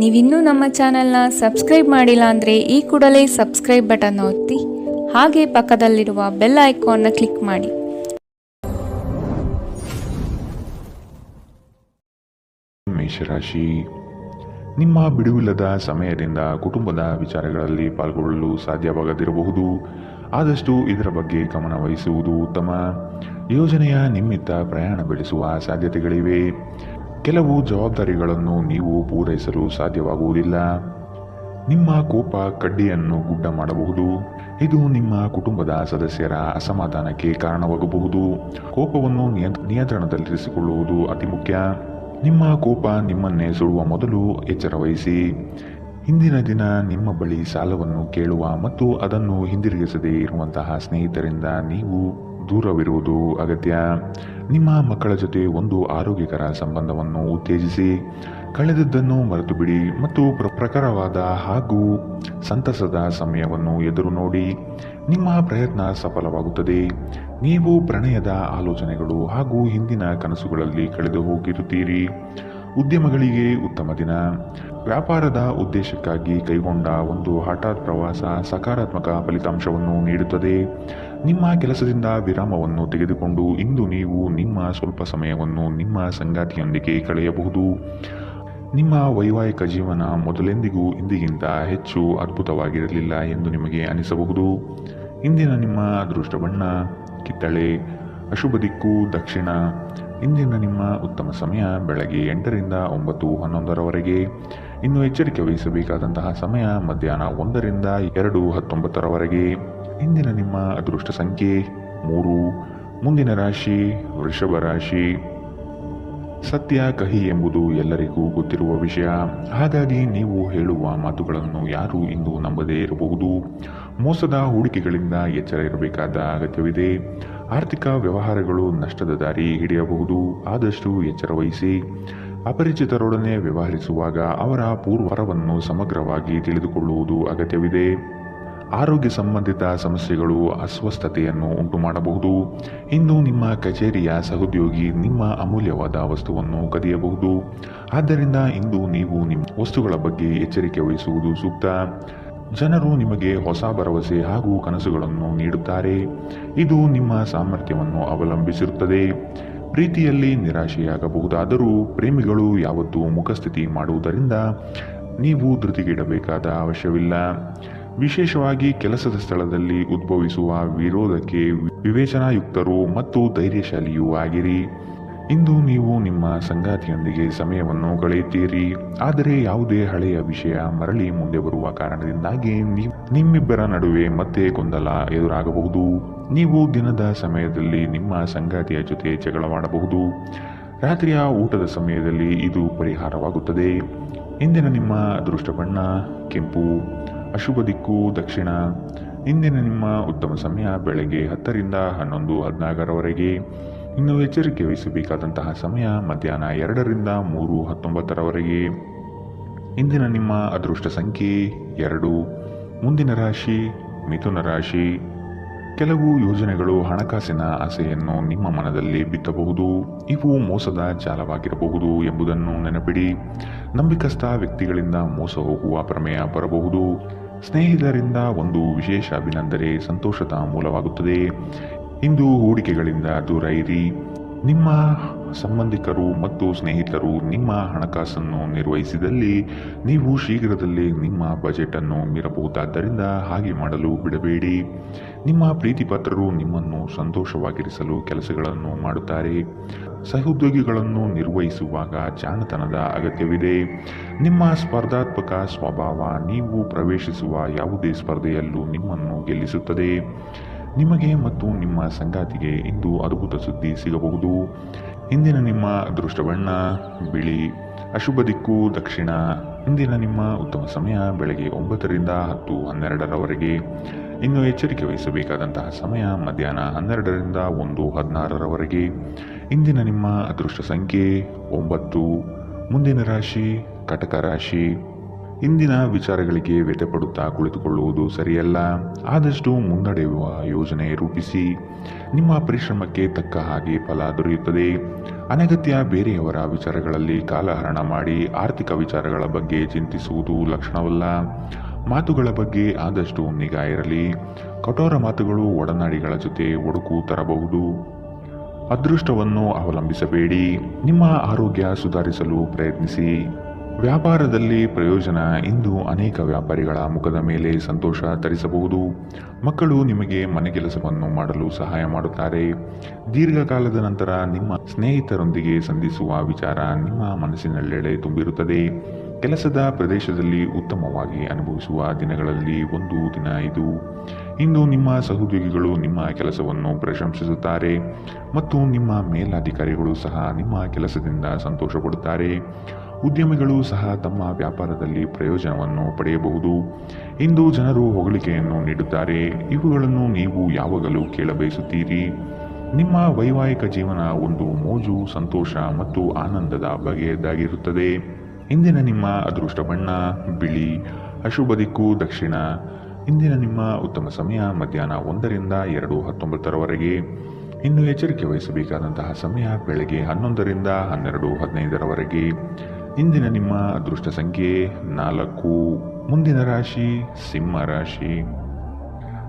ನೀವಿನ್ನೂ ನಮ್ಮ ಚಾನೆಲ್ನ ಸಬ್ಸ್ಕ್ರೈಬ್ ಮಾಡಿಲ್ಲ ಅಂದರೆ ಈ ಕೂಡಲೇ ಸಬ್ಸ್ಕ್ರೈಬ್ ಬಟನ್ ಒತ್ತಿ ಹಾಗೆ ಪಕ್ಕದಲ್ಲಿರುವ ಬೆಲ್ ಐಕಾನ್ನ ಕ್ಲಿಕ್ ಮಾಡಿ. ಮೇಷರಾಶಿ, ನಿಮ್ಮ ಬಿಡುವಿಲ್ಲದ ಸಮಯದಿಂದ ಕುಟುಂಬದ ವಿಚಾರಗಳಲ್ಲಿ ಪಾಲ್ಗೊಳ್ಳಲು ಸಾಧ್ಯವಾಗದಿರಬಹುದು. ಆದಷ್ಟು ಇದರ ಬಗ್ಗೆ ಗಮನ ವಹಿಸುವುದು ಉತ್ತಮ. ಯೋಜನೆಯ ನಿಮಿತ್ತ ಪ್ರಯಾಣ ಬೆಳೆಸುವ ಸಾಧ್ಯತೆಗಳಿವೆ. ಕೆಲವು ಜವಾಬ್ದಾರಿಗಳನ್ನು ನೀವು ಪೂರೈಸಲು ಸಾಧ್ಯವಾಗುವುದಿಲ್ಲ. ನಿಮ್ಮ ಕೋಪ ಕಡ್ಡಿಯನ್ನು ಗುಡ್ಡ ಮಾಡಬಹುದು. ಇದು ನಿಮ್ಮ ಕುಟುಂಬದ ಸದಸ್ಯರ ಅಸಮಾಧಾನಕ್ಕೆ ಕಾರಣವಾಗಬಹುದು. ಕೋಪವನ್ನು ನಿಯಂತ್ರಣದಲ್ಲಿರಿಸಿಕೊಳ್ಳುವುದು ಅತಿ ಮುಖ್ಯ. ನಿಮ್ಮ ಕೋಪ ನಿಮ್ಮನ್ನೇ ಸುಡುವ ಮೊದಲು ಎಚ್ಚರ ವಹಿಸಿ. ಹಿಂದಿನ ದಿನ ನಿಮ್ಮ ಬಳಿ ಸಾಲವನ್ನು ಕೇಳುವ ಮತ್ತು ಅದನ್ನು ಹಿಂದಿರುಗಿಸದೇ ಇರುವಂತಹ ಸ್ನೇಹಿತರಿಂದ ನೀವು ದೂರವಿರುವುದು ಅಗತ್ಯ. ನಿಮ್ಮ ಮಕ್ಕಳ ಜೊತೆ ಒಂದು ಆರೋಗ್ಯಕರ ಸಂಬಂಧವನ್ನು ಉತ್ತೇಜಿಸಿ. ಕಳೆದದ್ದನ್ನು ಮರೆತು ಬಿಡಿ ಮತ್ತು ಪ್ರಖರವಾದ ಹಾಗೂ ಸಂತಸದ ಸಮಯವನ್ನು ಎದುರು ನೋಡಿ. ನಿಮ್ಮ ಪ್ರಯತ್ನ ಸಫಲವಾಗುತ್ತದೆ. ನೀವು ಪ್ರಣಯದ ಆಲೋಚನೆಗಳು ಹಾಗೂ ಹಿಂದಿನ ಕನಸುಗಳಲ್ಲಿ ಕಳೆದು ಹೋಗಿರುತ್ತೀರಿ. ಉದ್ಯಮಗಳಿಗೆ ಉತ್ತಮ ದಿನ. ವ್ಯಾಪಾರದ ಉದ್ದೇಶಕ್ಕಾಗಿ ಕೈಗೊಂಡ ಒಂದು ಹಠಾತ್ ಪ್ರವಾಸ ಸಕಾರಾತ್ಮಕ ಫಲಿತಾಂಶವನ್ನು ನೀಡುತ್ತದೆ. ನಿಮ್ಮ ಕೆಲಸದಿಂದ ವಿರಾಮವನ್ನು ತೆಗೆದುಕೊಂಡು ಇಂದು ನೀವು ನಿಮ್ಮ ಸ್ವಲ್ಪ ಸಮಯವನ್ನು ನಿಮ್ಮ ಸಂಗಾತಿಯೊಂದಿಗೆ ಕಳೆಯಬಹುದು. ನಿಮ್ಮ ವೈವಾಹಿಕ ಜೀವನ ಮೊದಲೆಂದಿಗೂ ಇಂದಿಗಿಂತ ಹೆಚ್ಚು ಅದ್ಭುತವಾಗಿರಲಿಲ್ಲ ಎಂದು ನಿಮಗೆ ಅನಿಸಬಹುದು. ಇಂದಿನ ನಿಮ್ಮ ಅದೃಷ್ಟ ಬಣ್ಣ ಕಿತ್ತಳೆ, ಅಶುಭ ದಿಕ್ಕು ದಕ್ಷಿಣ. ಇಂದಿನ ನಿಮ್ಮ ಉತ್ತಮ ಸಮಯ ಬೆಳಗ್ಗೆ 8ರಿಂದ 9:11ರವರೆಗೆ. ಇನ್ನು ಎಚ್ಚರಿಕೆ ವಹಿಸಬೇಕಾದಂತಹ ಸಮಯ ಮಧ್ಯಾಹ್ನ 1ರಿಂದ 2:19ರವರೆಗೆ. ಇಂದಿನ ನಿಮ್ಮ ಅದೃಷ್ಟ ಸಂಖ್ಯೆ 3. ಮುಂದಿನ ರಾಶಿ ವೃಷಭ ರಾಶಿ. ಸತ್ಯ ಕಹಿ ಎಂಬುದು ಎಲ್ಲರಿಗೂ ಗೊತ್ತಿರುವ ವಿಷಯ. ಹಾಗಾಗಿ ನೀವು ಹೇಳುವ ಮಾತುಗಳನ್ನು ಯಾರೂ ಇಂದು ನಂಬದೇ ಇರಬಹುದು. ಮೋಸದ ಹೂಡಿಕೆಗಳಿಂದ ಎಚ್ಚರ ಇರಬೇಕಾದ ಅಗತ್ಯವಿದೆ. ಆರ್ಥಿಕ ವ್ಯವಹಾರಗಳು ನಷ್ಟದ ದಾರಿ ಹಿಡಿಯಬಹುದು. ಆದಷ್ಟು ಎಚ್ಚರ ವಹಿಸಿ. ಅಪರಿಚಿತರೊಡನೆ ವ್ಯವಹರಿಸುವಾಗ ಅವರ ಪೂರ್ವರವನ್ನು ಸಮಗ್ರವಾಗಿ ತಿಳಿದುಕೊಳ್ಳುವುದು ಅಗತ್ಯವಿದೆ. ಆರೋಗ್ಯ ಸಂಬಂಧಿತ ಸಮಸ್ಯೆಗಳು ಅಸ್ವಸ್ಥತೆಯನ್ನು ಉಂಟು ಮಾಡಬಹುದು. ಇಂದು ನಿಮ್ಮ ಕಚೇರಿಯ ಸಹೋದ್ಯೋಗಿ ನಿಮ್ಮ ಅಮೂಲ್ಯವಾದ ವಸ್ತುವನ್ನು ಕದಿಯಬಹುದು. ಆದ್ದರಿಂದ ಇಂದು ನೀವು ನಿಮ್ಮ ವಸ್ತುಗಳ ಬಗ್ಗೆ ಎಚ್ಚರಿಕೆ ವಹಿಸುವುದು ಸೂಕ್ತ. ಜನರು ನಿಮಗೆ ಹೊಸ ಭರವಸೆ ಹಾಗೂ ಕನಸುಗಳನ್ನು ನೀಡುತ್ತಾರೆ. ಇದು ನಿಮ್ಮ ಸಾಮರ್ಥ್ಯವನ್ನು ಅವಲಂಬಿಸಿರುತ್ತದೆ. ಪ್ರೀತಿಯಲ್ಲಿ ನಿರಾಶೆಯಾಗಬಹುದಾದರೂ ಪ್ರೇಮಿಗಳು ಯಾವತ್ತೂ ಮುಖಸ್ಥಿತಿ ಮಾಡುವುದರಿಂದ ನೀವು ಧೃತಿಗೆಡಬೇಕಾದ ಅವಶ್ಯವಿಲ್ಲ. ವಿಶೇಷವಾಗಿ ಕೆಲಸದ ಸ್ಥಳದಲ್ಲಿ ಉದ್ಭವಿಸುವ ವಿರೋಧಕ್ಕೆ ವಿವೇಚನಾಯುಕ್ತರು ಮತ್ತು ಧೈರ್ಯಶಾಲಿಯೂ ಆಗಿರಿ. ಇಂದು ನೀವು ನಿಮ್ಮ ಸಂಗಾತಿಯೊಂದಿಗೆ ಸಮಯವನ್ನು ಕಳೆಯುತ್ತೀರಿ. ಆದರೆ ಯಾವುದೇ ಹಳೆಯ ವಿಷಯ ಮರಳಿ ಮುಂದೆ ಬರುವ ಕಾರಣದಿಂದಾಗಿ ನಿಮ್ಮಿಬ್ಬರ ನಡುವೆ ಮತ್ತೆ ಗೊಂದಲ ಎದುರಾಗಬಹುದು. ನೀವು ದಿನದ ಸಮಯದಲ್ಲಿ ನಿಮ್ಮ ಸಂಗಾತಿಯ ಜೊತೆ ಜಗಳವಾಡಬಹುದು. ರಾತ್ರಿಯ ಊಟದ ಸಮಯದಲ್ಲಿ ಇದು ಪರಿಹಾರವಾಗುತ್ತದೆ. ಇಂದಿನ ನಿಮ್ಮ ಅದೃಷ್ಟ ಬಣ್ಣ ಕೆಂಪು, ಅಶುಭ ದಿಕ್ಕು ದಕ್ಷಿಣ. ಇಂದಿನ ನಿಮ್ಮ ಉತ್ತಮ ಸಮಯ ಬೆಳಗ್ಗೆ 10ರಿಂದ 11:14ರವರೆಗೆ. ಇನ್ನು ಎಚ್ಚರಿಕೆ ವಹಿಸಬೇಕಾದಂತಹ ಸಮಯ ಮಧ್ಯಾಹ್ನ 2ರಿಂದ 3:19ರವರೆಗೆ. ಇಂದಿನ ನಿಮ್ಮ ಅದೃಷ್ಟ ಸಂಖ್ಯೆ 2. ಮುಂದಿನ ರಾಶಿ ಮಿಥುನ ರಾಶಿ. ಕೆಲವು ಯೋಜನೆಗಳು ಹಣಕಾಸಿನ ಆಸೆಯನ್ನು ನಿಮ್ಮ ಮನದಲ್ಲಿ ಬಿತ್ತಬಹುದು. ಇವು ಮೋಸದ ಜಾಲವಾಗಿರಬಹುದು ಎಂಬುದನ್ನು ನೆನಪಿಡಿ. ನಂಬಿಕಸ್ಥ ವ್ಯಕ್ತಿಗಳಿಂದ ಮೋಸ ಹೋಗುವ ಪ್ರಮೇಯ ಬರಬಹುದು. ಸ್ನೇಹಿತರಿಂದ ಒಂದು ವಿಶೇಷ ಅಭಿನಂದನೆ ಸಂತೋಷದ ಮೂಲವಾಗುತ್ತದೆ. ಇಂದು ಹೂಡಿಕೆಗಳಿಂದ ದೂರ ಇರಿ. ನಿಮ್ಮ ಸಂಬಂಧಿಕರು ಮತ್ತು ಸ್ನೇಹಿತರು ನಿಮ್ಮ ಹಣಕಾಸನ್ನು ನಿರ್ವಹಿಸಿದಲ್ಲಿ ನೀವು ಶೀಘ್ರದಲ್ಲೇ ನಿಮ್ಮ ಬಜೆಟ್ ಅನ್ನು ಮೀರಬಹುದಾದ್ದರಿಂದ ಹಾಗೆ ಮಾಡಲು ಬಿಡಬೇಡಿ. ನಿಮ್ಮ ಪ್ರೀತಿಪಾತ್ರರು ನಿಮ್ಮನ್ನು ಸಂತೋಷವಾಗಿರಿಸಲು ಕೆಲಸಗಳನ್ನು ಮಾಡುತ್ತಾರೆ. ಸಹೋದ್ಯೋಗಿಗಳನ್ನು ನಿರ್ವಹಿಸುವಾಗ ಜಾಣತನದ ಅಗತ್ಯವಿದೆ. ನಿಮ್ಮ ಸ್ಪರ್ಧಾತ್ಮಕ ಸ್ವಭಾವ ನೀವು ಪ್ರವೇಶಿಸುವ ಯಾವುದೇ ಸ್ಪರ್ಧೆಯಲ್ಲೂ ನಿಮ್ಮನ್ನು ಗೆಲ್ಲಿಸುತ್ತದೆ. ನಿಮಗೆ ಮತ್ತು ನಿಮ್ಮ ಸಂಗಾತಿಗೆ ಇಂದು ಅದ್ಭುತ ಸುದ್ದಿ ಸಿಗಬಹುದು. ಇಂದಿನ ನಿಮ್ಮ ಅದೃಷ್ಟ ಬಣ್ಣ ಬಿಳಿ, ಅಶುಭ ದಿಕ್ಕು ದಕ್ಷಿಣ. ಇಂದಿನ ನಿಮ್ಮ ಉತ್ತಮ ಸಮಯ ಬೆಳಗ್ಗೆ 9ರಿಂದ 10:12ರವರೆಗೆ. ಇನ್ನು ಎಚ್ಚರಿಕೆ ವಹಿಸಬೇಕಾದಂತಹ ಸಮಯ ಮಧ್ಯಾಹ್ನ 12ರಿಂದ 1:16ರವರೆಗೆ. ಇಂದಿನ ನಿಮ್ಮ ಅದೃಷ್ಟ ಸಂಖ್ಯೆ 9. ಮುಂದಿನ ರಾಶಿ ಕಟಕ ರಾಶಿ. ಇಂದಿನ ವಿಚಾರಗಳಿಗೆ ವ್ಯಥೆಪಡುತ್ತಾ ಕುಳಿತುಕೊಳ್ಳುವುದು ಸರಿಯಲ್ಲ. ಆದಷ್ಟು ಮುನ್ನಡೆಯುವ ಯೋಜನೆ ರೂಪಿಸಿ. ನಿಮ್ಮ ಪರಿಶ್ರಮಕ್ಕೆ ತಕ್ಕ ಹಾಗೆ ಫಲ ದೊರೆಯುತ್ತದೆ. ಅನಗತ್ಯ ಬೇರೆಯವರ ವಿಚಾರಗಳಲ್ಲಿ ಕಾಲಹರಣ ಮಾಡಿ ಆರ್ಥಿಕ ವಿಚಾರಗಳ ಬಗ್ಗೆ ಚಿಂತಿಸುವುದು ಲಕ್ಷಣವಲ್ಲ. ಮಾತುಗಳ ಬಗ್ಗೆ ಆದಷ್ಟು ನಿಗಾ ಇರಲಿ. ಕಠೋರ ಮಾತುಗಳು ಒಡನಾಡಿಗಳ ಜೊತೆ ಒಡುಕು ತರಬಹುದು. ಅದೃಷ್ಟವನ್ನು ಅವಲಂಬಿಸಬೇಡಿ. ನಿಮ್ಮ ಆರೋಗ್ಯ ಸುಧಾರಿಸಲು ಪ್ರಯತ್ನಿಸಿ. ವ್ಯಾಪಾರದಲ್ಲಿ ಪ್ರಯೋಜನ. ಇಂದು ಅನೇಕ ವ್ಯಾಪಾರಿಗಳ ಮುಖದ ಮೇಲೆ ಸಂತೋಷ ತರಿಸಬಹುದು. ಮಕ್ಕಳು ನಿಮಗೆ ಮನೆ ಕೆಲಸವನ್ನು ಮಾಡಲು ಸಹಾಯ ಮಾಡುತ್ತಾರೆ. ದೀರ್ಘಕಾಲದ ನಂತರ ನಿಮ್ಮ ಸ್ನೇಹಿತರೊಂದಿಗೆ ಸಂಧಿಸುವ ವಿಚಾರ ನಿಮ್ಮ ಮನಸ್ಸಿನೆಲ್ಲೆಡೆ ತುಂಬಿರುತ್ತದೆ. ಕೆಲಸದ ಪ್ರದೇಶದಲ್ಲಿ ಉತ್ತಮವಾಗಿ ಅನುಭವಿಸುವ ದಿನಗಳಲ್ಲಿ ಒಂದು ದಿನ ಇದು. ಇಂದು ನಿಮ್ಮ ಸಹೋದ್ಯೋಗಿಗಳು ನಿಮ್ಮ ಕೆಲಸವನ್ನು ಪ್ರಶಂಸಿಸುತ್ತಾರೆ ಮತ್ತು ನಿಮ್ಮ ಮೇಲಾಧಿಕಾರಿಗಳು ಸಹ ನಿಮ್ಮ ಕೆಲಸದಿಂದ ಸಂತೋಷಪಡುತ್ತಾರೆ. ಉದ್ಯಮಿಗಳು ಸಹ ತಮ್ಮ ವ್ಯಾಪಾರದಲ್ಲಿ ಪ್ರಯೋಜನವನ್ನು ಪಡೆಯಬಹುದು. ಇಂದು ಜನರು ಹೊಗಳಿಕೆಯನ್ನು ನೀಡುತ್ತಾರೆ. ಇವುಗಳನ್ನು ನೀವು ಯಾವಾಗಲೂ ಕೇಳಬಯಸುತ್ತೀರಿ. ನಿಮ್ಮ ವೈವಾಹಿಕ ಜೀವನ ಒಂದು ಮೋಜು, ಸಂತೋಷ ಮತ್ತು ಆನಂದದ ಬಗೆಯದಾಗಿರುತ್ತದೆ. ಇಂದಿನ ನಿಮ್ಮ ಅದೃಷ್ಟ ಬಣ್ಣ ಬಿಳಿ. ಅಶುಭ ದಿಕ್ಕು ದಕ್ಷಿಣ. ಇಂದಿನ ನಿಮ್ಮ ಉತ್ತಮ ಸಮಯ ಮಧ್ಯಾಹ್ನ 1ರಿಂದ 2:19 ಇನ್ನು ಎಚ್ಚರಿಕೆ ವಹಿಸಬೇಕಾದಂತಹ ಸಮಯ ಬೆಳಗ್ಗೆ 11ರಿಂದ 12:15 ಇಂದಿನ ನಿಮ್ಮ ಅದೃಷ್ಟ ಸಂಖ್ಯೆ 4. ಮುಂದಿನ ರಾಶಿ ಸಿಂಹ ರಾಶಿ.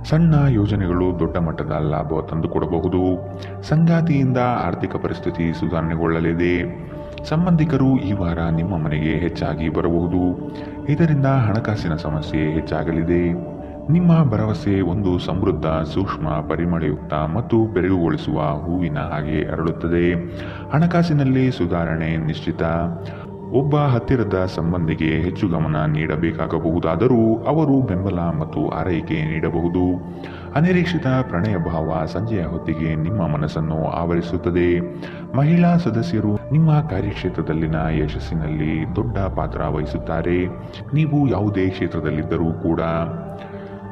ಸಣ್ಣ ಯೋಜನೆಗಳು ದೊಡ್ಡ ಮಟ್ಟದ ಲಾಭ ತಂದುಕೊಡಬಹುದು. ಸಂಗಾತಿಯಿಂದ ಆರ್ಥಿಕ ಪರಿಸ್ಥಿತಿ ಸುಧಾರಣೆಗೊಳ್ಳಲಿದೆ. ಸಂಬಂಧಿಕರು ಈ ವಾರ ನಿಮ್ಮ ಮನೆಗೆ ಹೆಚ್ಚಾಗಿ ಬರಬಹುದು. ಇದರಿಂದ ಹಣಕಾಸಿನ ಸಮಸ್ಯೆ ಹೆಚ್ಚಾಗಲಿದೆ. ನಿಮ್ಮ ಭರವಸೆ ಒಂದು ಸಮೃದ್ಧ, ಸೂಕ್ಷ್ಮ, ಪರಿಮಳಯುಕ್ತ ಮತ್ತು ಬೆರಗುಗೊಳಿಸುವ ಹೂವಿನ ಹಾಗೆ ಅರಳುತ್ತದೆ. ಹಣಕಾಸಿನಲ್ಲಿ ಸುಧಾರಣೆ ನಿಶ್ಚಿತ. ಒಬ್ಬ ಹತ್ತಿರದ ಸಂಬಂಧಿಗೆ ಹೆಚ್ಚು ಗಮನ ನೀಡಬೇಕಾಗಬಹುದಾದರೂ ಅವರು ಬೆಂಬಲ ಮತ್ತು ಆರೈಕೆ ನೀಡಬಹುದು. ಅನಿರೀಕ್ಷಿತ ಪ್ರಣಯ ಭಾವ ಸಂಜೆಯ ಹೊತ್ತಿಗೆ ನಿಮ್ಮ ಮನಸ್ಸನ್ನು ಆವರಿಸುತ್ತದೆ. ಮಹಿಳಾ ಸದಸ್ಯರು ನಿಮ್ಮ ಕಾರ್ಯಕ್ಷೇತ್ರದಲ್ಲಿನ ಯಶಸ್ಸಿನಲ್ಲಿ ದೊಡ್ಡ ಪಾತ್ರ ವಹಿಸುತ್ತಾರೆ. ನೀವು ಯಾವುದೇ ಕ್ಷೇತ್ರದಲ್ಲಿದ್ದರೂ ಕೂಡ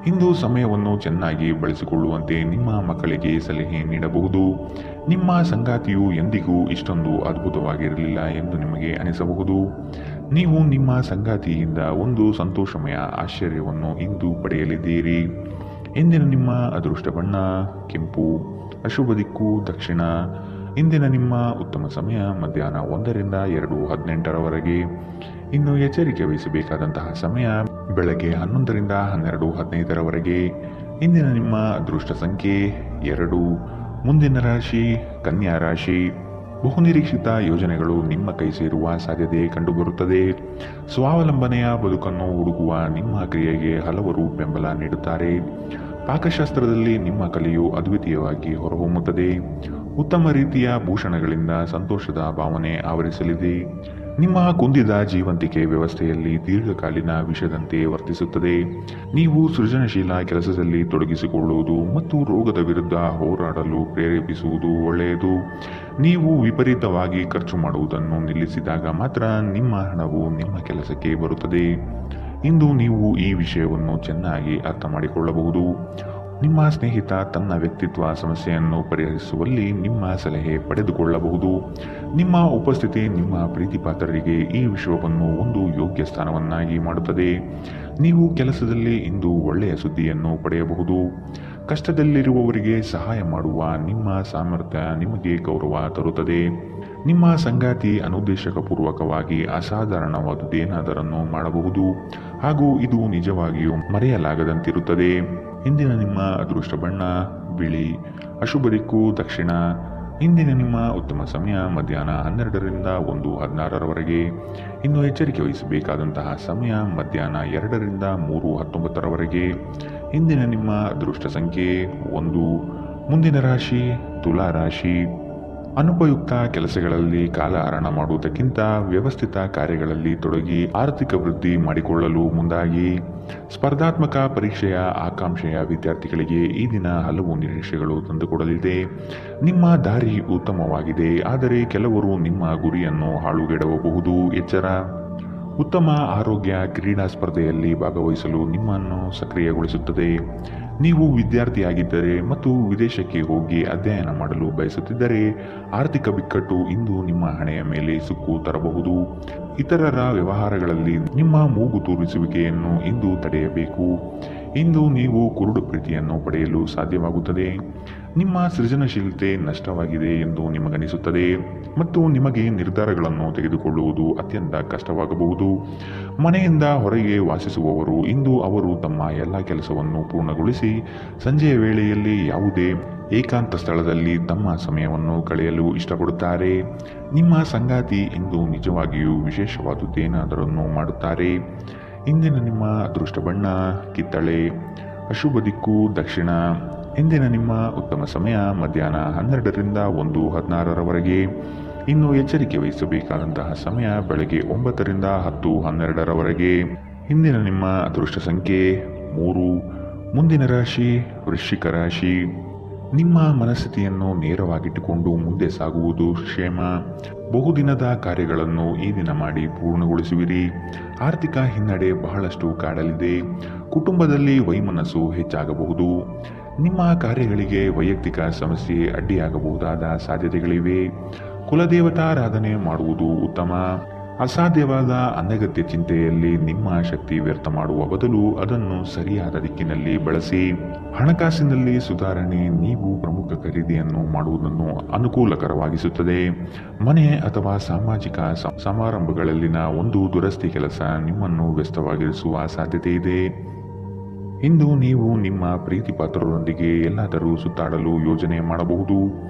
ಇಂದು ಸಮಯವನ್ನು ಚೆನ್ನಾಗಿ ಬಳಸಿಕೊಳ್ಳುವಂತೆ ನಿಮ್ಮ ಮಕ್ಕಳಿಗೆ ಸಲಹೆ ನೀಡಬಹುದು. ನಿಮ್ಮ ಸಂಗಾತಿಯು ಎಂದಿಗೂ ಇಷ್ಟೊಂದು ಅದ್ಭುತವಾಗಿರಲಿಲ್ಲ ಎಂದು ನಿಮಗೆ ಅನಿಸಬಹುದು. ನೀವು ನಿಮ್ಮ ಸಂಗಾತಿಯಿಂದ ಒಂದು ಸಂತೋಷಮಯ ಆಶ್ಚರ್ಯವನ್ನು ಇಂದು ಪಡೆಯಲಿದ್ದೀರಿ. ಇಂದಿನ ನಿಮ್ಮ ಅದೃಷ್ಟ ಬಣ್ಣ ಕೆಂಪು. ಅಶುಭ ದಿಕ್ಕು ದಕ್ಷಿಣ. ಇಂದಿನ ನಿಮ್ಮ ಉತ್ತಮ ಸಮಯ ಮಧ್ಯಾಹ್ನ 1ರಿಂದ 2:18 ಇನ್ನು ಎಚ್ಚರಿಕೆ ವಹಿಸಬೇಕಾದಂತಹ ಸಮಯ ಬೆಳಗ್ಗೆ 11ರಿಂದ 12:15 ಇಂದಿನ ನಿಮ್ಮ ಅದೃಷ್ಟ ಸಂಖ್ಯೆ 2. ಮುಂದಿನ ರಾಶಿ ಕನ್ಯಾ ರಾಶಿ. ಬಹುನಿರೀಕ್ಷಿತ ಯೋಜನೆಗಳು ನಿಮ್ಮ ಕೈ ಸೇರುವ ಸಾಧ್ಯತೆ ಕಂಡುಬರುತ್ತದೆ. ಸ್ವಾವಲಂಬನೆಯ ಬದುಕನ್ನು ಹುಡುಕುವ ನಿಮ್ಮ ಕ್ರಿಯೆಗೆ ಹಲವರು ಬೆಂಬಲ ನೀಡುತ್ತಾರೆ. ಪಾಕಶಾಸ್ತ್ರದಲ್ಲಿ ನಿಮ್ಮ ಕಲೆಯು ಅದ್ವಿತೀಯವಾಗಿ ಹೊರಹೊಮ್ಮುತ್ತದೆ. ಉತ್ತಮ ರೀತಿಯ ಭೂಷಣಗಳಿಂದ ಸಂತೋಷದ ಭಾವನೆ ಆವರಿಸಲಿದೆ. ನಿಮ್ಮ ಕುಂದಿದ ಜೀವಂತಿಕೆ ವ್ಯವಸ್ಥೆಯಲ್ಲಿ ದೀರ್ಘಕಾಲೀನ ವಿಷದಂತೆ ವರ್ತಿಸುತ್ತದೆ. ನೀವು ಸೃಜನಶೀಲ ಕೆಲಸದಲ್ಲಿ ತೊಡಗಿಸಿಕೊಳ್ಳುವುದು ಮತ್ತು ರೋಗದ ವಿರುದ್ಧ ಹೋರಾಡಲು ಪ್ರೇರೇಪಿಸುವುದು ಒಳ್ಳೆಯದು. ನೀವು ವಿಪರೀತವಾಗಿ ಖರ್ಚು ಮಾಡುವುದನ್ನು ನಿಲ್ಲಿಸಿದಾಗ ಮಾತ್ರ ನಿಮ್ಮ ಹಣವು ನಿಮ್ಮ ಕೆಲಸಕ್ಕೆ ಬರುತ್ತದೆ. ಇಂದು ನೀವು ಈ ವಿಷಯವನ್ನು ಚೆನ್ನಾಗಿ ಅರ್ಥ ಮಾಡಿಕೊಳ್ಳಬಹುದು. ನಿಮ್ಮ ಸ್ನೇಹಿತ ತನ್ನ ವ್ಯಕ್ತಿತ್ವ ಸಮಸ್ಯೆಯನ್ನು ಪರಿಹರಿಸುವಲ್ಲಿ ನಿಮ್ಮ ಸಲಹೆ ಪಡೆದುಕೊಳ್ಳಬಹುದು. ನಿಮ್ಮ ಉಪಸ್ಥಿತಿ ನಿಮ್ಮ ಪ್ರೀತಿಪಾತ್ರರಿಗೆ ಈ ವಿಷಯವನ್ನು ಒಂದು ಯೋಗ್ಯ ಸ್ಥಾನವನ್ನಾಗಿ ಮಾಡುತ್ತದೆ. ನೀವು ಕೆಲಸದಲ್ಲಿ ಇಂದು ಒಳ್ಳೆಯ ಸುದ್ದಿಯನ್ನು ಪಡೆಯಬಹುದು. ಕಷ್ಟದಲ್ಲಿರುವವರಿಗೆ ಸಹಾಯ ಮಾಡುವ ನಿಮ್ಮ ಸಾಮರ್ಥ್ಯ ನಿಮಗೆ ಗೌರವ ತರುತ್ತದೆ. ನಿಮ್ಮ ಸಂಗಾತಿ ಅನುದ್ದೇಶಪೂರ್ವಕವಾಗಿ ಅಸಾಧಾರಣವಾದುದೇನಾದರನ್ನು ಮಾಡಬಹುದು ಹಾಗೂ ಇದು ನಿಜವಾಗಿಯೂ ಮರೆಯಲಾಗದಂತಿರುತ್ತದೆ. ಇಂದಿನ ನಿಮ್ಮ ಅದೃಷ್ಟ ಬಣ್ಣ ಬಿಳಿ. ಅಶುಭ ದಿಕ್ಕು ದಕ್ಷಿಣ. ಇಂದಿನ ನಿಮ್ಮ ಉತ್ತಮ ಸಮಯ ಮಧ್ಯಾಹ್ನ 12ರಿಂದ 1:16 ಇನ್ನು ಎಚ್ಚರಿಕೆ ವಹಿಸಬೇಕಾದಂತಹ ಸಮಯ ಮಧ್ಯಾಹ್ನ 2ರಿಂದ 3:19 ಇಂದಿನ ನಿಮ್ಮ ಅದೃಷ್ಟ ಸಂಖ್ಯೆ 1. ಮುಂದಿನ ರಾಶಿ ತುಲಾ ರಾಶಿ. ಅನುಪಯುಕ್ತ ಕೆಲಸಗಳಲ್ಲಿ ಕಾಲಹರಣ ಮಾಡುವುದಕ್ಕಿಂತ ವ್ಯವಸ್ಥಿತ ಕಾರ್ಯಗಳಲ್ಲಿ ತೊಡಗಿ ಆರ್ಥಿಕ ವೃದ್ಧಿ ಮಾಡಿಕೊಳ್ಳಲು ಮುಂದಾಗಿ. ಸ್ಪರ್ಧಾತ್ಮಕ ಪರೀಕ್ಷೆಯ ಆಕಾಂಕ್ಷೆಯ ವಿದ್ಯಾರ್ಥಿಗಳಿಗೆ ಈ ದಿನ ಹಲವು ನಿರೀಕ್ಷೆಗಳು ತಂದುಕೊಡಲಿದೆ. ನಿಮ್ಮ ದಾರಿ ಉತ್ತಮವಾಗಿದೆ, ಆದರೆ ಕೆಲವರು ನಿಮ್ಮ ಗುರಿಯನ್ನು ಹಾಳುಗೆಡವಬಹುದು. ಎಚ್ಚರ. ಉತ್ತಮ ಆರೋಗ್ಯ ಕ್ರೀಡಾ ಸ್ಪರ್ಧೆಯಲ್ಲಿ ಭಾಗವಹಿಸಲು ನಿಮ್ಮನ್ನು ಸಕ್ರಿಯಗೊಳಿಸುತ್ತದೆ. ನೀವು ವಿದ್ಯಾರ್ಥಿಯಾಗಿದ್ದರೆ ಮತ್ತು ವಿದೇಶಕ್ಕೆ ಹೋಗಿ ಅಧ್ಯಯನ ಮಾಡಲು ಬಯಸುತ್ತಿದ್ದರೆ ಆರ್ಥಿಕ ಬಿಕ್ಕಟ್ಟು ಇಂದು ನಿಮ್ಮ ಹಣೆಯ ಮೇಲೆ ಸುಕ್ಕು ತರಬಹುದು. ಇತರರ ವ್ಯವಹಾರಗಳಲ್ಲಿ ನಿಮ್ಮ ಮೂಗು ತೂರಿಸುವಿಕೆಯನ್ನು ಇಂದು ತಡೆಯಬೇಕು. ಇಂದು ನೀವು ಕುರುಡು ಪ್ರೀತಿಯನ್ನು ಪಡೆಯಲು ಸಾಧ್ಯವಾಗುತ್ತದೆ. ನಿಮ್ಮ ಸೃಜನಶೀಲತೆ ನಷ್ಟವಾಗಿದೆ ಎಂದು ನಿಮಗನಿಸುತ್ತದೆ ಮತ್ತು ನಿಮಗೆ ನಿರ್ಧಾರಗಳನ್ನು ತೆಗೆದುಕೊಳ್ಳುವುದು ಅತ್ಯಂತ ಕಷ್ಟವಾಗಬಹುದು. ಮನೆಯಿಂದ ಹೊರಗೆ ವಾಸಿಸುವವರು ಇಂದು ಅವರು ತಮ್ಮ ಎಲ್ಲ ಕೆಲಸವನ್ನು ಪೂರ್ಣಗೊಳಿಸಿ ಸಂಜೆಯ ವೇಳೆಯಲ್ಲಿ ಯಾವುದೇ ಏಕಾಂತ ಸ್ಥಳದಲ್ಲಿ ತಮ್ಮ ಸಮಯವನ್ನು ಕಳೆಯಲು ಇಷ್ಟಪಡುತ್ತಾರೆ. ನಿಮ್ಮ ಸಂಗಾತಿ ಇಂದು ನಿಜವಾಗಿಯೂ ವಿಶೇಷವಾದುದೇನಾದರನ್ನು ಮಾಡುತ್ತಾರೆ. ಇಂದಿನ ನಿಮ್ಮ ಅದೃಷ್ಟ ಬಣ್ಣ ಕಿತ್ತಳೆ, ಅಶುಭ ದಿಕ್ಕು ದಕ್ಷಿಣ. ಇಂದಿನ ನಿಮ್ಮ ಉತ್ತಮ ಸಮಯ ಮಧ್ಯಾಹ್ನ 12ರಿಂದ 1:16ರವರೆಗೆ. ಇನ್ನು ಎಚ್ಚರಿಕೆ ವಹಿಸಬೇಕಾದಂತಹ ಸಮಯ ಬೆಳಗ್ಗೆ 9ರಿಂದ 10:12ರವರೆಗೆ. ಇಂದಿನ ನಿಮ್ಮ ಅದೃಷ್ಟ ಸಂಖ್ಯೆ 3. ಮುಂದಿನ ರಾಶಿ ವೃಶ್ಚಿಕ ರಾಶಿ. ನಿಮ್ಮ ಮನಸ್ಥಿತಿಯನ್ನು ನೇರವಾಗಿಟ್ಟುಕೊಂಡು ಮುಂದೆ ಸಾಗುವುದು ಕ್ಷೇಮ. ಬಹುದಿನದ ಕಾರ್ಯಗಳನ್ನು ಈ ದಿನ ಮಾಡಿ ಪೂರ್ಣಗೊಳಿಸುವಿರಿ. ಆರ್ಥಿಕ ಹಿನ್ನಡೆ ಬಹಳಷ್ಟು ಕಾಡಲಿದೆ. ಕುಟುಂಬದಲ್ಲಿ ವೈಮನಸ್ಸು ಹೆಚ್ಚಾಗಬಹುದು. ನಿಮ್ಮ ಕಾರ್ಯಗಳಿಗೆ ವೈಯಕ್ತಿಕ ಸಮಸ್ಯೆ ಅಡ್ಡಿಯಾಗಬಹುದಾದ ಸಾಧ್ಯತೆಗಳಿವೆ. ಕುಲದೇವತಾರಾಧನೆ ಮಾಡುವುದು ಉತ್ತಮ. ಅಸಾಧ್ಯವಾದ ಅನಗತ್ಯ ಚಿಂತೆಯಲ್ಲಿ ನಿಮ್ಮ ಶಕ್ತಿ ವ್ಯರ್ಥ ಮಾಡುವ ಬದಲು ಅದನ್ನು ಸರಿಯಾದ ದಿಕ್ಕಿನಲ್ಲಿ ಬಳಸಿ. ಹಣಕಾಸಿನಲ್ಲಿ ಸುಧಾರಣೆ ನೀವು ಪ್ರಮುಖ ಖರೀದಿಯನ್ನು ಮಾಡುವುದನ್ನು ಅನುಕೂಲಕರವಾಗಿಸುತ್ತದೆ. ಮನೆ ಅಥವಾ ಸಾಮಾಜಿಕ ಸಮಾರಂಭಗಳಲ್ಲಿನ ಒಂದು ದುರಸ್ತಿ ಕೆಲಸ ನಿಮ್ಮನ್ನು ವ್ಯಸ್ತವಾಗಿರಿಸುವ ಸಾಧ್ಯತೆ ಇದೆ. ಇಂದು ನೀವು ನಿಮ್ಮ ಪ್ರೀತಿ ಪಾತ್ರರೊಂದಿಗೆ ಎಲ್ಲಾದರೂ ಸುತ್ತಾಡಲು ಯೋಜನೆ ಮಾಡಬಹುದು.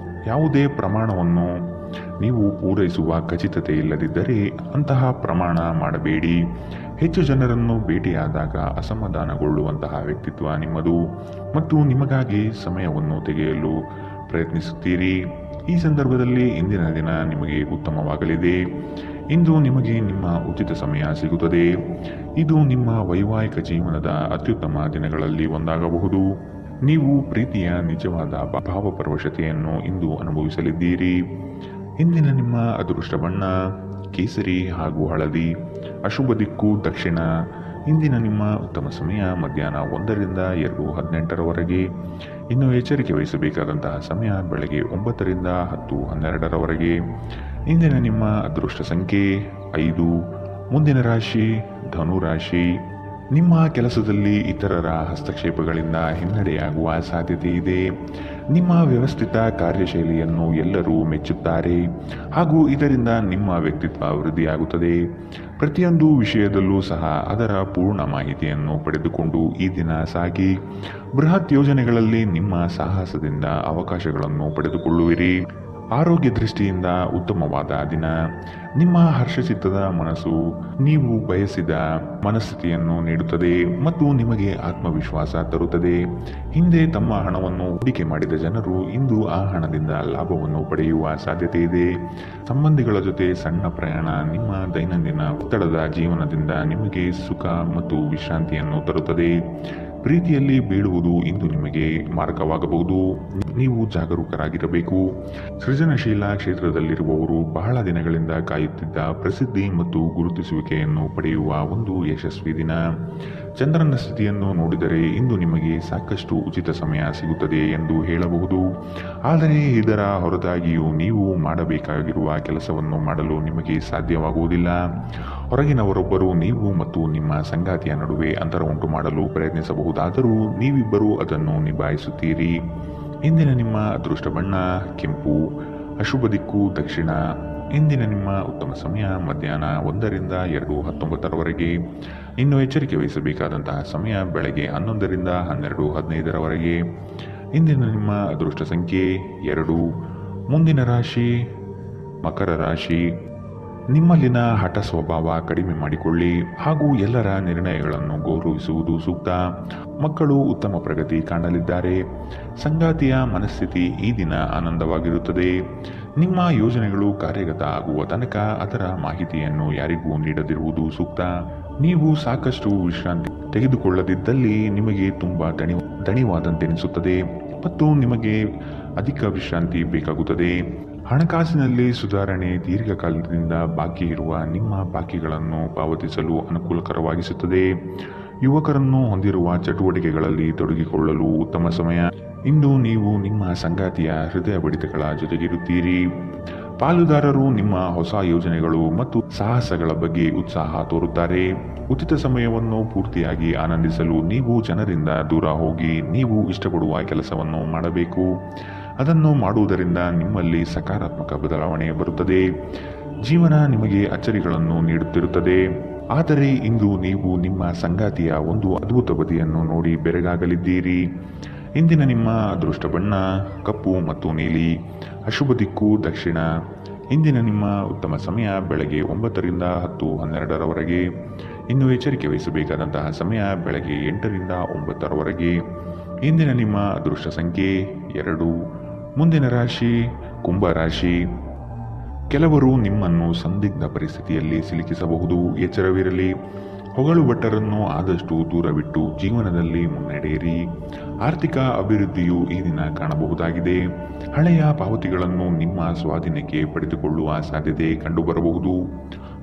ಯಾವುದೇ ಪ್ರಮಾಣವನ್ನು ನೀವು ಪೂರೈಸುವ ಖಚಿತತೆ ಇಲ್ಲದಿದ್ದರೆ ಅಂತಹ ಪ್ರಮಾಣ ಮಾಡಬೇಡಿ. ಹೆಚ್ಚು ಜನರನ್ನು ಭೇಟಿಯಾದಾಗ ಅಸಮಾಧಾನಗೊಳ್ಳುವಂತಹ ವ್ಯಕ್ತಿತ್ವ ನಿಮ್ಮದು ಮತ್ತು ನಿಮಗಾಗಿ ಸಮಯವನ್ನು ತೆಗೆಯಲು ಪ್ರಯತ್ನಿಸುತ್ತೀರಿ. ಈ ಸಂದರ್ಭದಲ್ಲಿ ಇಂದಿನ ದಿನ ನಿಮಗೆ ಉತ್ತಮವಾಗಲಿದೆ. ಇಂದು ನಿಮಗೆ ನಿಮ್ಮ ಉಚಿತ ಸಮಯ ಸಿಗುತ್ತದೆ. ಇದು ನಿಮ್ಮ ವೈವಾಹಿಕ ಜೀವನದ ಅತ್ಯುತ್ತಮ ದಿನಗಳಲ್ಲಿ ಒಂದಾಗಬಹುದು. ನೀವು ಪ್ರೀತಿಯ ನಿಜವಾದ ಭಾವಪರವಶತೆಯನ್ನು ಇಂದು ಅನುಭವಿಸಲಿದ್ದೀರಿ. ಇಂದಿನ ನಿಮ್ಮ ಅದೃಷ್ಟ ಬಣ್ಣ ಕೇಸರಿ ಹಾಗೂ ಹಳದಿ, ಅಶುಭ ದಿಕ್ಕು ದಕ್ಷಿಣ. ಇಂದಿನ ನಿಮ್ಮ ಉತ್ತಮ ಸಮಯ ಮಧ್ಯಾಹ್ನ 1ರಿಂದ 2:18ರವರೆಗೆ. ಇನ್ನು ಎಚ್ಚರಿಕೆ ವಹಿಸಬೇಕಾದಂತಹ ಸಮಯ ಬೆಳಗ್ಗೆ 9ರಿಂದ 10:12ರವರೆಗೆ. ಇಂದಿನ ನಿಮ್ಮ ಅದೃಷ್ಟ ಸಂಖ್ಯೆ 5. ಮುಂದಿನ ರಾಶಿ ಧನು ರಾಶಿ. ನಿಮ್ಮ ಕೆಲಸದಲ್ಲಿ ಇತರರ ಹಸ್ತಕ್ಷೇಪಗಳಿಂದ ಹಿನ್ನಡೆಯಾಗುವ ಸಾಧ್ಯತೆ ಇದೆ. ನಿಮ್ಮ ವ್ಯವಸ್ಥಿತ ಕಾರ್ಯಶೈಲಿಯನ್ನು ಎಲ್ಲರೂ ಮೆಚ್ಚುತ್ತಾರೆ ಹಾಗೂ ಇದರಿಂದ ನಿಮ್ಮ ವ್ಯಕ್ತಿತ್ವ ವೃದ್ಧಿಯಾಗುತ್ತದೆ. ಪ್ರತಿಯೊಂದು ವಿಷಯದಲ್ಲೂ ಸಹ ಅದರ ಪೂರ್ಣ ಮಾಹಿತಿಯನ್ನು ಪಡೆದುಕೊಂಡು ಈ ದಿನ ಸಾಗಿ. ಬೃಹತ್ ಯೋಜನೆಗಳಲ್ಲಿ ನಿಮ್ಮ ಸಾಹಸದಿಂದ ಅವಕಾಶಗಳನ್ನು ಪಡೆದುಕೊಳ್ಳುವಿರಿ. ಆರೋಗ್ಯ ದೃಷ್ಟಿಯಿಂದ ಉತ್ತಮವಾದ ದಿನ. ನಿಮ್ಮ ಹರ್ಷಚಿತ್ತದ ಮನಸ್ಸು ನೀವು ಬಯಸಿದ ಮನಸ್ಥಿತಿಯನ್ನು ನೀಡುತ್ತದೆ ಮತ್ತು ನಿಮಗೆ ಆತ್ಮವಿಶ್ವಾಸ ತರುತ್ತದೆ. ಹಿಂದೆ ತಮ್ಮ ಹಣವನ್ನು ಹೂಡಿಕೆ ಮಾಡಿದ ಜನರು ಇಂದು ಆ ಹಣದಿಂದ ಲಾಭವನ್ನು ಪಡೆಯುವ ಸಾಧ್ಯತೆ ಇದೆ. ಸಂಬಂಧಿಗಳ ಜೊತೆ ಸಣ್ಣ ಪ್ರಯಾಣ ನಿಮ್ಮ ದೈನಂದಿನ ಒತ್ತಡದ ಜೀವನದಿಂದ ನಿಮಗೆ ಸುಖ ಮತ್ತು ವಿಶ್ರಾಂತಿಯನ್ನು ತರುತ್ತದೆ. ಪ್ರೀತಿಯಲ್ಲಿ ಬೀಳುವುದು ಇಂದು ನಿಮಗೆ ಮಾರಕವಾಗಬಹುದು. ನೀವು ಜಾಗರೂಕರಾಗಿರಬೇಕು. ಸೃಜನಶೀಲ ಕ್ಷೇತ್ರದಲ್ಲಿರುವವರು ಬಹಳ ದಿನಗಳಿಂದ ಕಾಯುತ್ತಿದ್ದ ಪ್ರಸಿದ್ಧಿ ಮತ್ತು ಗುರುತಿಸುವಿಕೆಯನ್ನು ಪಡೆಯುವ ಒಂದು ಯಶಸ್ವಿ ದಿನ. ಚಂದ್ರನ ಸ್ಥಿತಿಯನ್ನು ನೋಡಿದರೆ ಇಂದು ನಿಮಗೆ ಸಾಕಷ್ಟು ಉಚಿತ ಸಮಯ ಸಿಗುತ್ತದೆ ಎಂದು ಹೇಳಬಹುದು. ಆದರೆ ಇದರ ಹೊರತಾಗಿಯೂ ನೀವು ಮಾಡಬೇಕಾಗಿರುವ ಕೆಲಸವನ್ನು ಮಾಡಲು ನಿಮಗೆ ಸಾಧ್ಯವಾಗುವುದಿಲ್ಲ. ಹೊರಗಿನವರೊಬ್ಬರು ನೀವು ಮತ್ತು ನಿಮ್ಮ ಸಂಗಾತಿಯ ನಡುವೆ ಅಂತರ ಉಂಟು ಮಾಡಲು ಪ್ರಯತ್ನಿಸಬಹುದಾದರೂ ನೀವಿಬ್ಬರೂ ಅದನ್ನು ನಿಭಾಯಿಸುತ್ತೀರಿ. ಇಂದಿನ ನಿಮ್ಮ ಅದೃಷ್ಟ ಬಣ್ಣ ಕೆಂಪು, ಅಶುಭ ದಿಕ್ಕು ದಕ್ಷಿಣ. ಇಂದಿನ ನಿಮ್ಮ ಉತ್ತಮ ಸಮಯ ಮಧ್ಯಾಹ್ನ 1ರಿಂದ 2:19ರವರೆಗೆ. ಇನ್ನು ಎಚ್ಚರಿಕೆ ವಹಿಸಬೇಕಾದಂತಹ ಸಮಯ ಬೆಳಗ್ಗೆ 11ರಿಂದ 12:15ರವರೆಗೆ. ಇಂದಿನ ನಿಮ್ಮ ಅದೃಷ್ಟ ಸಂಖ್ಯೆ 2. ಮುಂದಿನ ರಾಶಿ ಮಕರ ರಾಶಿ. ನಿಮ್ಮಲ್ಲಿನ ಹಠ ಸ್ವಭಾವ ಕಡಿಮೆ ಮಾಡಿಕೊಳ್ಳಿ ಹಾಗೂ ಎಲ್ಲರ ನಿರ್ಣಯಗಳನ್ನು ಗೌರವಿಸುವುದು ಸೂಕ್ತ. ಮಕ್ಕಳು ಉತ್ತಮ ಪ್ರಗತಿ ಕಾಣಲಿದ್ದಾರೆ. ಸಂಗಾತಿಯ ಮನಸ್ಥಿತಿ ಈ ದಿನ ಆನಂದವಾಗಿರುತ್ತದೆ. ನಿಮ್ಮ ಯೋಜನೆಗಳು ಕಾರ್ಯಗತ ಆಗುವ ತನಕ ಅದರ ಮಾಹಿತಿಯನ್ನು ಯಾರಿಗೂ ನೀಡದಿರುವುದು ಸೂಕ್ತ. ನೀವು ಸಾಕಷ್ಟು ವಿಶ್ರಾಂತಿ ತೆಗೆದುಕೊಳ್ಳದಿದ್ದಲ್ಲಿ ನಿಮಗೆ ತುಂಬಾ ದಣಿವಾದಂತೆನಿಸುತ್ತದೆ ಮತ್ತು ನಿಮಗೆ ಅಧಿಕ ವಿಶ್ರಾಂತಿ ಬೇಕಾಗುತ್ತದೆ. ಹಣಕಾಸಿನಲ್ಲಿ ಸುಧಾರಣೆ ದೀರ್ಘಕಾಲದಿಂದ ಬಾಕಿ ಇರುವ ನಿಮ್ಮ ಬಾಕಿಗಳನ್ನು ಪಾವತಿಸಲು ಅನುಕೂಲಕರವಾಗಿಸುತ್ತದೆ. ಯುವಕರನ್ನು ಹೊಂದಿರುವ ಚಟುವಟಿಕೆಗಳಲ್ಲಿ ತೊಡಗಿಕೊಳ್ಳಲು ಉತ್ತಮ ಸಮಯ. ಇಂದು ನೀವು ನಿಮ್ಮ ಸಂಗಾತಿಯ ಹೃದಯ ಬಡಿತಗಳ ಜೊತೆಗಿರುತ್ತೀರಿ. ಪಾಲುದಾರರು ನಿಮ್ಮ ಹೊಸ ಯೋಜನೆಗಳು ಮತ್ತು ಸಾಹಸಗಳ ಬಗ್ಗೆ ಉತ್ಸಾಹ ತೋರುತ್ತಾರೆ. ಉಚಿತ ಸಮಯವನ್ನು ಪೂರ್ತಿಯಾಗಿ ಆನಂದಿಸಲು ನೀವು ಜನರಿಂದ ದೂರ ಹೋಗಿ ನೀವು ಇಷ್ಟಪಡುವ ಕೆಲಸವನ್ನು ಮಾಡಬೇಕು. ಅದನ್ನು ಮಾಡುವುದರಿಂದ ನಿಮ್ಮಲ್ಲಿ ಸಕಾರಾತ್ಮಕ ಬದಲಾವಣೆ ಬರುತ್ತದೆ. ಜೀವನ ನಿಮಗೆ ಅಚ್ಚರಿಗಳನ್ನು ನೀಡುತ್ತಿರುತ್ತದೆ, ಆದರೆ ಇಂದು ನೀವು ನಿಮ್ಮ ಸಂಗಾತಿಯ ಒಂದು ಅದ್ಭುತ ಬದಿಯನ್ನು ನೋಡಿ ಬೆರಗಾಗಲಿದ್ದೀರಿ. ಇಂದಿನ ನಿಮ್ಮ ಅದೃಷ್ಟ ಬಣ್ಣ ಕಪ್ಪು ಮತ್ತು ನೀಲಿ. ಅಶುಭ ದಿಕ್ಕು ದಕ್ಷಿಣ. ಇಂದಿನ ನಿಮ್ಮ ಉತ್ತಮ ಸಮಯ ಬೆಳಗ್ಗೆ 9 ರಿಂದ 10:12ರವರೆಗೆ. ಇನ್ನು ಎಚ್ಚರಿಕೆ ವಹಿಸಬೇಕಾದಂತಹ ಸಮಯ ಬೆಳಗ್ಗೆ 8 ರಿಂದ 9ರವರೆಗೆ. ಇಂದಿನ ನಿಮ್ಮ ಅದೃಷ್ಟ ಸಂಖ್ಯೆ 2. ಮುಂದಿನ ರಾಶಿ ಕುಂಭ ರಾಶಿ. ಕೆಲವರು ನಿಮ್ಮನ್ನು ಸಂದಿಗ್ಧ ಪರಿಸ್ಥಿತಿಯಲ್ಲಿ ಸಿಲುಕಿಸಬಹುದು, ಎಚ್ಚರವಿರಲಿ. ಹೊಗಳು ಭಟ್ಟರನ್ನು ಆದಷ್ಟು ದೂರವಿಟ್ಟು ಜೀವನದಲ್ಲಿ ಮುನ್ನಡೆಯಿರಿ. ಆರ್ಥಿಕ ಅಭಿವೃದ್ಧಿಯು ಈ ದಿನ ಕಾಣಬಹುದಾಗಿದೆ. ಹಳೆಯ ಪಾವತಿಗಳನ್ನು ನಿಮ್ಮ ಸ್ವಾಧೀನಕ್ಕೆ ಪಡೆದುಕೊಳ್ಳುವ ಸಾಧ್ಯತೆ ಕಂಡುಬರಬಹುದು.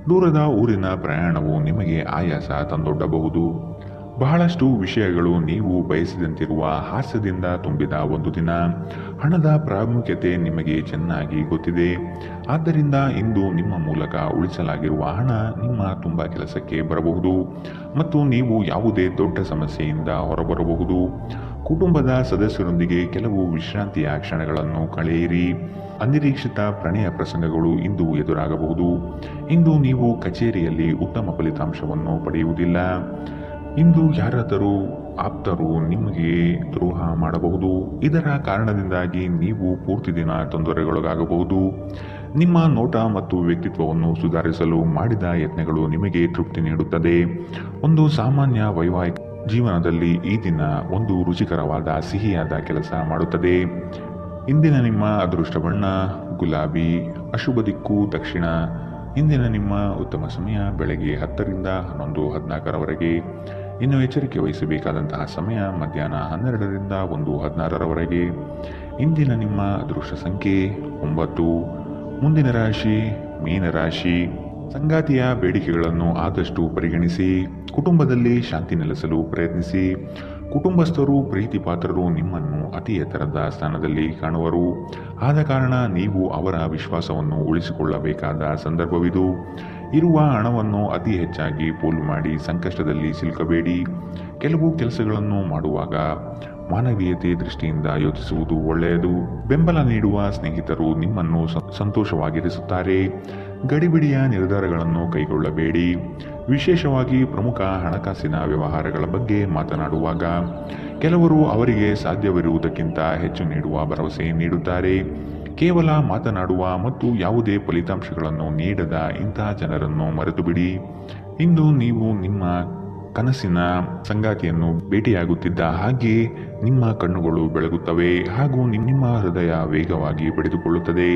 ದೂರದ ಊರಿನ ಪ್ರಯಾಣವು ನಿಮಗೆ ಆಯಾಸ ತಂದೊಡ್ಡಬಹುದು. ಬಹಳಷ್ಟು ವಿಷಯಗಳು ನೀವು ಬಯಸಿದಂತಿರುವ ಹಾಸ್ಯದಿಂದ ತುಂಬಿದ ಒಂದು ದಿನ. ಹಣದ ಪ್ರಾಮುಖ್ಯತೆ ನಿಮಗೆ ಚೆನ್ನಾಗಿ ಗೊತ್ತಿದೆ, ಆದ್ದರಿಂದ ಇಂದು ನಿಮ್ಮ ಮೂಲಕ ಉಳಿಸಲಾಗಿರುವ ಹಣ ನಿಮ್ಮ ತುಂಬ ಕೆಲಸಕ್ಕೆ ಬರಬಹುದು ಮತ್ತು ನೀವು ಯಾವುದೇ ದೊಡ್ಡ ಸಮಸ್ಯೆಯಿಂದ ಹೊರಬರಬಹುದು. ಕುಟುಂಬದ ಸದಸ್ಯರೊಂದಿಗೆ ಕೆಲವು ವಿಶ್ರಾಂತಿಯ ಕ್ಷಣಗಳನ್ನು ಕಳೆಯಿರಿ. ಅನಿರೀಕ್ಷಿತ ಪ್ರಣಯ ಪ್ರಸಂಗಗಳು ಇಂದು ಎದುರಾಗಬಹುದು. ಇಂದು ನೀವು ಕಚೇರಿಯಲ್ಲಿ ಉತ್ತಮ ಫಲಿತಾಂಶವನ್ನು ಪಡೆಯುವುದಿಲ್ಲ. ಇಂದು ಯಾರಾದರೂ ಆಪ್ತರು ನಿಮಗೆ ದ್ರೋಹ ಮಾಡಬಹುದು. ಇದರ ಕಾರಣದಿಂದಾಗಿ ನೀವು ಪೂರ್ತಿ ದಿನ ತೊಂದರೆಗೊಳಗಾಗಬಹುದು. ನಿಮ್ಮ ನೋಟ ಮತ್ತು ವ್ಯಕ್ತಿತ್ವವನ್ನು ಸುಧಾರಿಸಲು ಮಾಡಿದ ಯತ್ನಗಳು ನಿಮಗೆ ತೃಪ್ತಿ ನೀಡುತ್ತದೆ. ಒಂದು ಸಾಮಾನ್ಯ ವೈವಾಹಿಕ ಜೀವನದಲ್ಲಿ ಈ ದಿನ ಒಂದು ರುಚಿಕರವಾದ ಸಿಹಿಯಾದ ಕೆಲಸ ಮಾಡುತ್ತದೆ. ಇಂದಿನ ನಿಮ್ಮ ಅದೃಷ್ಟ ಬಣ್ಣ ಗುಲಾಬಿ. ಅಶುಭ ದಿಕ್ಕು ದಕ್ಷಿಣ. ಇಂದಿನ ನಿಮ್ಮ ಉತ್ತಮ ಸಮಯ ಬೆಳಗ್ಗೆ 10 ರಿಂದ 11:14ರವರೆಗೆ. ಇನ್ನು ಎಚ್ಚರಿಕೆ ವಹಿಸಬೇಕಾದಂತಹ ಸಮಯ ಮಧ್ಯಾಹ್ನ 12 ರಿಂದ 1:16ರವರೆಗೆ. ಇಂದಿನ ನಿಮ್ಮ ಅದೃಷ್ಟ ಸಂಖ್ಯೆ 9. ಮುಂದಿನ ರಾಶಿ ಮೀನರಾಶಿ. ಸಂಗಾತಿಯ ಬೇಡಿಕೆಗಳನ್ನು ಆದಷ್ಟು ಪರಿಗಣಿಸಿ. ಕುಟುಂಬದಲ್ಲಿ ಶಾಂತಿ ನೆಲೆಸಲು ಪ್ರಯತ್ನಿಸಿ. ಕುಟುಂಬಸ್ಥರು ಪ್ರೀತಿ ಪಾತ್ರರು ನಿಮ್ಮನ್ನು ಅತಿ ಎತ್ತರದ ಸ್ಥಾನದಲ್ಲಿ ಕಾಣುವರು. ಆದ ಕಾರಣ ನೀವು ಅವರ ವಿಶ್ವಾಸವನ್ನು ಉಳಿಸಿಕೊಳ್ಳಬೇಕಾದ ಸಂದರ್ಭವಿದು. ಇರುವ ಹಣವನ್ನು ಅತಿ ಹೆಚ್ಚಾಗಿ ಪೋಲು ಮಾಡಿ ಸಂಕಷ್ಟದಲ್ಲಿ ಸಿಲುಕಬೇಡಿ. ಕೆಲವು ಕೆಲಸಗಳನ್ನು ಮಾಡುವಾಗ ಮಾನವೀಯತೆ ದೃಷ್ಟಿಯಿಂದ ಯೋಚಿಸುವುದು ಒಳ್ಳೆಯದು. ಬೆಂಬಲ ನೀಡುವ ಸ್ನೇಹಿತರು ನಿಮ್ಮನ್ನು ಸಂತೋಷವಾಗಿರಿಸುತ್ತಾರೆ. ಗಡಿಬಿಡಿಯ ನಿರ್ಧಾರಗಳನ್ನು ಕೈಗೊಳ್ಳಬೇಡಿ, ವಿಶೇಷವಾಗಿ ಪ್ರಮುಖ ಹಣಕಾಸಿನ ವ್ಯವಹಾರಗಳ ಬಗ್ಗೆ ಮಾತನಾಡುವಾಗ. ಕೆಲವರು ಅವರಿಗೆ ಸಾಧ್ಯವಿರುವುದಕ್ಕಿಂತ ಹೆಚ್ಚು ನೀಡುವ ಭರವಸೆ ನೀಡುತ್ತಾರೆ. ಕೇವಲ ಮಾತನಾಡುವ ಮತ್ತು ಯಾವುದೇ ಫಲಿತಾಂಶಗಳನ್ನು ನೀಡದ ಇಂತಹ ಜನರನ್ನು ಮರೆತುಬಿಡಿ. ಇಂದು ನೀವು ನಿಮ್ಮ ಕನಸಿನ ಸಂಗಾತಿಯನ್ನು ಭೇಟಿಯಾಗುತ್ತಿದ್ದ ಹಾಗೆ ನಿಮ್ಮ ಕಣ್ಣುಗಳು ಬೆಳಗುತ್ತವೆ ಹಾಗೂ ನಿಮ್ಮ ಹೃದಯ ವೇಗವಾಗಿ ಬಡಿದುಕೊಳ್ಳುತ್ತದೆ.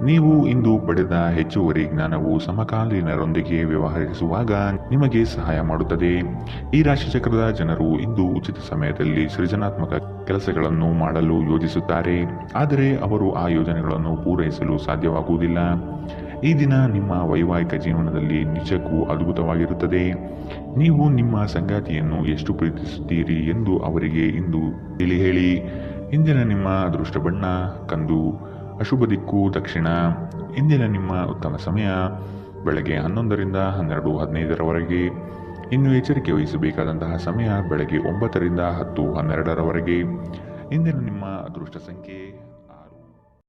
ನೀವು ಇಂದು ಪಡೆದ ಹೆಚ್ಚುವರಿ ಜ್ಞಾನವು ಸಮಕಾಲೀನರೊಂದಿಗೆ ವ್ಯವಹರಿಸುವಾಗ ನಿಮಗೆ ಸಹಾಯ ಮಾಡುತ್ತದೆ. ಈ ರಾಶಿಚಕ್ರದ ಜನರು ಇಂದು ಉಚಿತ ಸಮಯದಲ್ಲಿ ಸೃಜನಾತ್ಮಕ ಕೆಲಸಗಳನ್ನು ಮಾಡಲು ಯೋಜಿಸುತ್ತಾರೆ, ಆದರೆ ಅವರು ಆ ಯೋಜನೆಗಳನ್ನು ಪೂರೈಸಲು ಸಾಧ್ಯವಾಗುವುದಿಲ್ಲ. ಈ ದಿನ ನಿಮ್ಮ ವೈವಾಹಿಕ ಜೀವನದಲ್ಲಿ ನಿಜಕ್ಕೂ ಅದ್ಭುತವಾಗಿರುತ್ತದೆ. ನೀವು ನಿಮ್ಮ ಸಂಗಾತಿಯನ್ನು ಎಷ್ಟು ಪ್ರೀತಿಸುತ್ತೀರಿ ಎಂದು ಅವರಿಗೆ ಇಂದು ಹೇಳಿ. ಇಂದಿನ ನಿಮ್ಮ ಅದೃಷ್ಟ ಬಣ್ಣ ಕಂದು. ಅಶುಭ ದಿಕ್ಕು ದಕ್ಷಿಣ. ಇಂದಿನ ನಿಮ್ಮ ಉತ್ತಮ ಸಮಯ ಬೆಳಗ್ಗೆ 11 ರಿಂದ 12:15ರವರೆಗೆ. ಇನ್ನು ಎಚ್ಚರಿಕೆ ವಹಿಸಬೇಕಾದಂತಹ ಸಮಯ ಬೆಳಗ್ಗೆ 9 ರಿಂದ 10:12ರವರೆಗೆ. ಇಂದಿನ ನಿಮ್ಮ ಅದೃಷ್ಟ ಸಂಖ್ಯೆ